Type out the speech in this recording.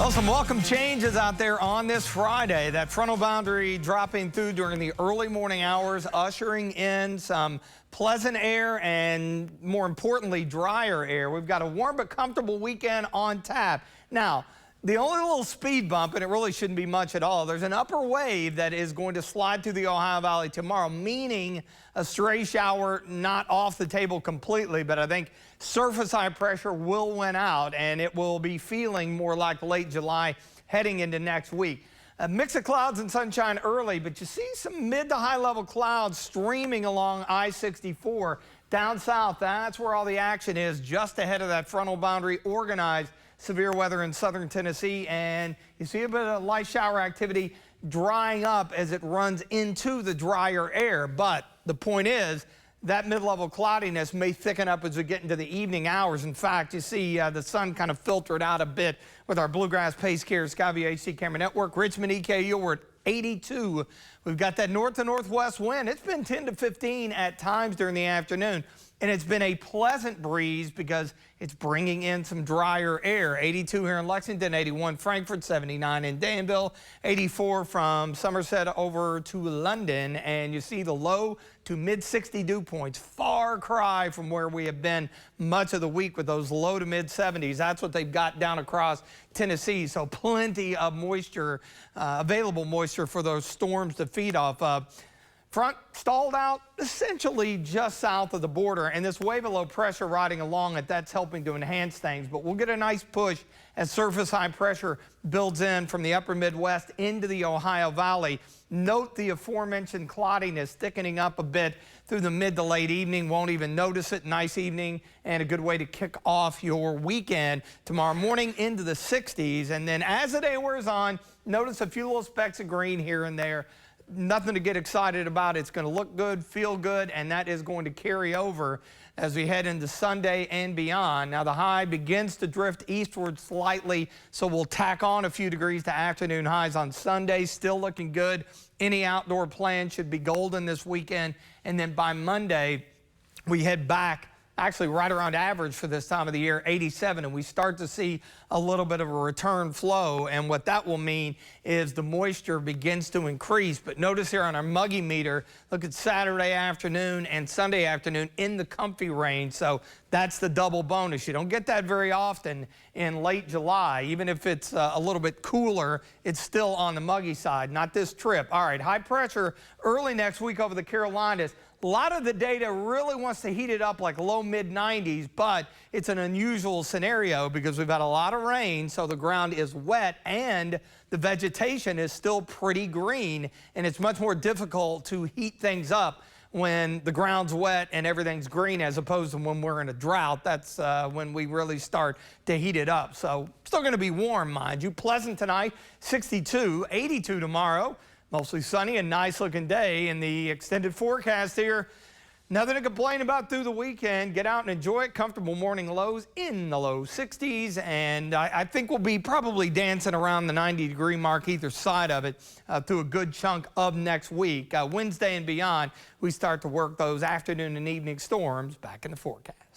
Well, some welcome changes out there on this Friday. That frontal boundary dropping through during the early morning hours, ushering in some pleasant air and, more importantly, drier air. We've got a warm but comfortable weekend on tap. Now, the only little speed bump, and it really shouldn't be much at all, there's an upper wave that is going to slide through the Ohio Valley tomorrow, meaning a stray shower not off the table completely, but I think surface high pressure will win out, and it will be feeling more like late July heading into next week. A mix of clouds and sunshine early, but you see some mid to high level clouds streaming along I-64 down south. That's where all the action is, just ahead of that frontal boundary. Organized severe weather in southern Tennessee, and you see a bit of light shower activity drying up as it runs into the drier air. But the point is that mid-level cloudiness may thicken up as we get into the evening hours. In fact, you see the sun kind of filtered out a bit with our Bluegrass Pace Care Skyview HD camera network. Richmond, EKU, we're at 82. We've got that north to northwest wind. It's been 10 to 15 at times during the afternoon. And it's been a pleasant breeze because it's bringing in some drier air. 82 here in Lexington, 81 Frankfort, 79 in Danville, 84 from Somerset over to London. And you see the low to mid 60 dew points, far cry from where we have been much of the week with those low to mid 70s. That's what they've got down across Tennessee. So plenty of moisture, available moisture for those storms to feed off of. Front stalled out essentially just south of the border, and this wave of low pressure riding along it, that's helping to enhance things. But we'll get a nice push as surface high pressure builds in from the upper Midwest into the Ohio Valley. Note the aforementioned cloudiness thickening up a bit through the mid to late evening. Won't even notice it. Nice evening and a good way to kick off your weekend. Tomorrow morning into the 60s, and then as the day wears on, notice a few little specks of green here and there. Nothing to get excited about. It's going to look good, feel good, and that is going to carry over as we head into Sunday and beyond. Now, the high begins to drift eastward slightly, so we'll tack on a few degrees to afternoon highs on Sunday. Still looking good. Any outdoor plan should be golden this weekend. And then by Monday, we head back actually right around average for this time of the year, 87, and we start to see a little bit of a return flow. And what that will mean is the moisture begins to increase. But notice here on our muggy meter, look at Saturday afternoon and Sunday afternoon in the comfy range. So that's the double bonus. You don't get that very often in late July. Even if it's a little bit cooler, it's still on the muggy side, not this trip. All right, high pressure early next week over the Carolinas. A lot of the data really wants to heat it up like low mid 90s, but it's an unusual scenario because we've had a lot of rain, so the ground is wet and the vegetation is still pretty green, and it's much more difficult to heat things up when the ground's wet and everything's green as opposed to when we're in a drought. That's when we really start to heat it up. So still going to be warm, mind you. Pleasant tonight, 62, 82 tomorrow. Mostly sunny and nice looking day in the extended forecast here. Nothing to complain about through the weekend. Get out and enjoy it. Comfortable morning lows in the low 60s. And I think we'll be probably dancing around the 90-degree mark either side of it through a good chunk of next week. Wednesday and beyond, we start to work those afternoon and evening storms back in the forecast.